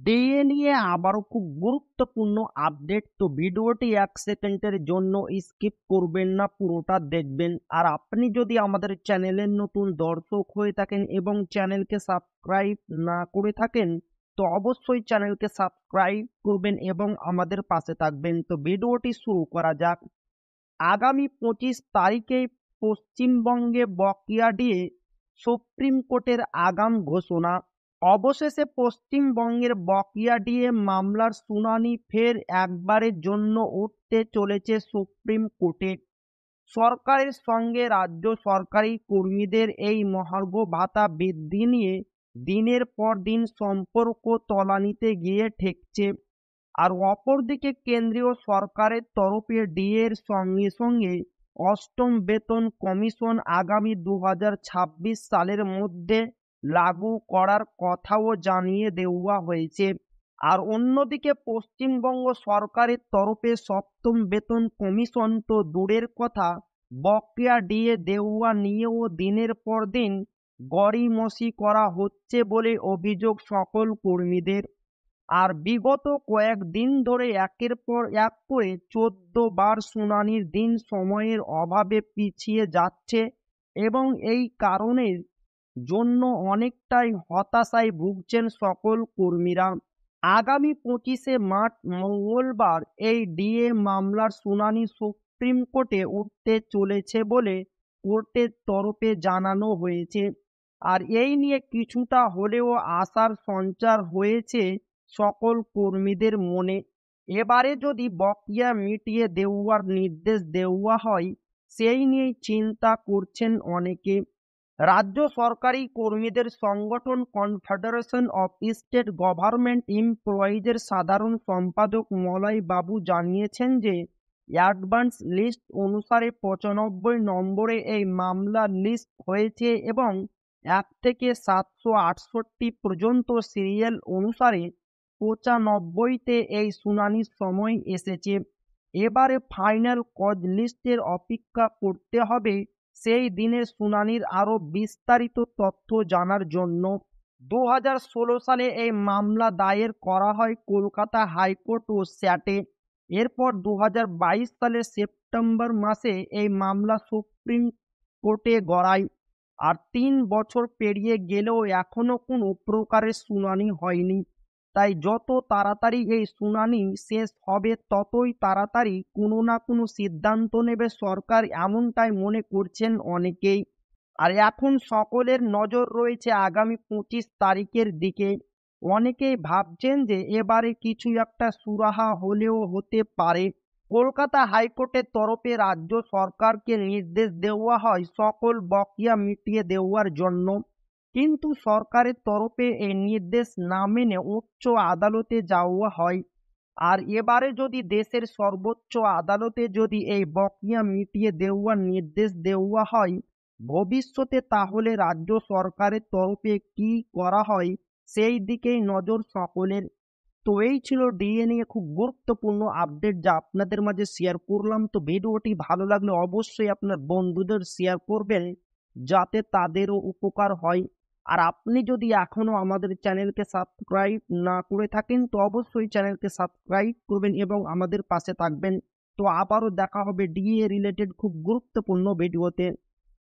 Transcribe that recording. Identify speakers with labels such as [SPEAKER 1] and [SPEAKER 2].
[SPEAKER 1] DA নিয়ে আবারও খুব গুরুত্বপূর্ণ আপডেট। তো ভিডিওটি 1 সেকেন্ডের জন্য স্কিপ করবেন না, পুরোটা দেখবেন। আর আপনি যদি আমাদের চ্যানেলের নতুন দর্শক হয়ে থাকেন এবং চ্যানেলকে সাবস্ক্রাইব না করে থাকেন, তো অবশ্যই চ্যানেলকে সাবস্ক্রাইব করবেন এবং আমাদের পাশে থাকবেন। তো ভিডিওটি শুরু করা যাক। আগামী 25 তারিখে পশ্চিমবঙ্গে বকেয়া ডিএ সুপ্রিম কোর্টের আগাম ঘোষণা। অবশেষে পশ্চিমবঙ্গের বকেয়া ডিএ মামলার শুনানি ফের একবারের জন্য উঠতে চলেছে সুপ্রিম কোর্টে। সরকারের সঙ্গে রাজ্য সরকারি কর্মীদের এই মহার্ঘ ভাতা বৃদ্ধি নিয়ে দিনের পর দিন সম্পর্ক তলানিতে গিয়ে ঠেকছে। আর অপরদিকে কেন্দ্রীয় সরকারের তরফে ডিএর সঙ্গে সঙ্গে অষ্টম বেতন কমিশন আগামী 2026 সালের মধ্যে লাগু করার কথাও জানিয়ে দেওয়া হয়েছে। আর অন্যদিকে পশ্চিমবঙ্গ সরকারের তরফে সপ্তম বেতন কমিশন তো দূরের কথা, বকেয়া ডিএ দেওয়া নিয়েও দিনের পর দিন গড়িমসি করা হচ্ছে বলে অভিযোগ সকল কর্মীদের। আর বিগত কয়েকদিন ধরে একের পর এক করে 14 বার শুনানির দিন সময়ের অভাবে পিছিয়ে যাচ্ছে এবং এই কারণের জন্য অনেকটাই হতাশায় ভুগছেন সকল কর্মীরা। আগামী 25শে মার্চ মঙ্গলবার এই ডিএ মামলার শুনানি সুপ্রিম কোর্টে উঠতে চলেছে বলে কোর্টের তরফে জানানো হয়েছে। আর এই নিয়ে কিছুটা হলেও আশার সঞ্চার হয়েছে সকল কর্মীদের মনে। এবারে যদি বকেয়া মিটিয়ে দেওয়ার নির্দেশ দেওয়া হয়, সেই নিয়েই চিন্তা করছেন অনেকে। রাজ্য সরকারি কর্মীদের সংগঠন কনফেডারেশন অফ স্টেট গভর্নমেন্ট এমপ্লয়িজের সাধারণ সম্পাদক মলয় বাবু জানিয়েছেন যে অ্যাডভান্স লিস্ট অনুসারে 95 নম্বরে এই মামলার লিস্ট হয়েছে এবং 1 থেকে 768 পর্যন্ত সিরিয়াল অনুসারে 95তে এই শুনানির সময় এসেছে। এবারে ফাইনাল কজ লিস্টের অপেক্ষা করতে হবে সেই দিনের শুনানির আরও বিস্তারিত তথ্য জানার জন্য। 2016 সালে এই মামলা দায়ের করা হয় কলকাতা হাইকোর্ট ও স্যাটে। এরপর 2022 সালের সেপ্টেম্বর মাসে এই মামলা সুপ্রিম কোর্টে গড়ায়। আর 3 বছর পেরিয়ে গেলেও এখনো কোনো প্রকারের শুনানি হয়নি। তাই যত তাড়াতাড়ি এই শুনানি শেষ হবে ততই তাড়াতাড়ি কোনো না কোনো সিদ্ধান্ত নেবে সরকার, এমনটাই মনে করছেন অনেকেই। আর এখন সকলের নজর রয়েছে আগামী 25 তারিখের দিকে। অনেকেই ভাবছেন যে এবারে কিছু একটা সুরাহা হলেও হতে পারে। কলকাতা হাইকোর্টের তরফে রাজ্য সরকারকে নির্দেশ দেওয়া হয় সকল বকেয়া মিটিয়ে দেওয়ার জন্য, কিন্তু সরকারের তরফে এই নির্দেশ না মেনে উচ্চ আদালতে যাওয়া হয়। আর এবারে যদি দেশের সর্বোচ্চ আদালতে যদি এই বকেয়া মিটিয়ে দেওয়ার নির্দেশ দেওয়া হয় ভবিষ্যতে, তাহলে রাজ্য সরকারের তরফে কি করা হয় সেই দিকেই নজর সকলের। তো এই ছিল ডিএ নিয়ে খুব গুরুত্বপূর্ণ আপডেট যা আপনাদের মাঝে শেয়ার করলাম। তো ভিডিওটি ভালো লাগলে অবশ্যই আপনার বন্ধুদের শেয়ার করবেন যাতে তাদেরও উপকার হয়। আর আপনি যদি এখনো আমাদের চ্যানেলকে সাবস্ক্রাইব না করে থাকেন তো অবশ্যই চ্যানেলকে সাবস্ক্রাইব করবেন এবং আমাদের পাশে থাকবেন। তো আবারও দেখা হবে ডিএ রিলেটেড খুব গুরুত্বপূর্ণ ভিডিওতে।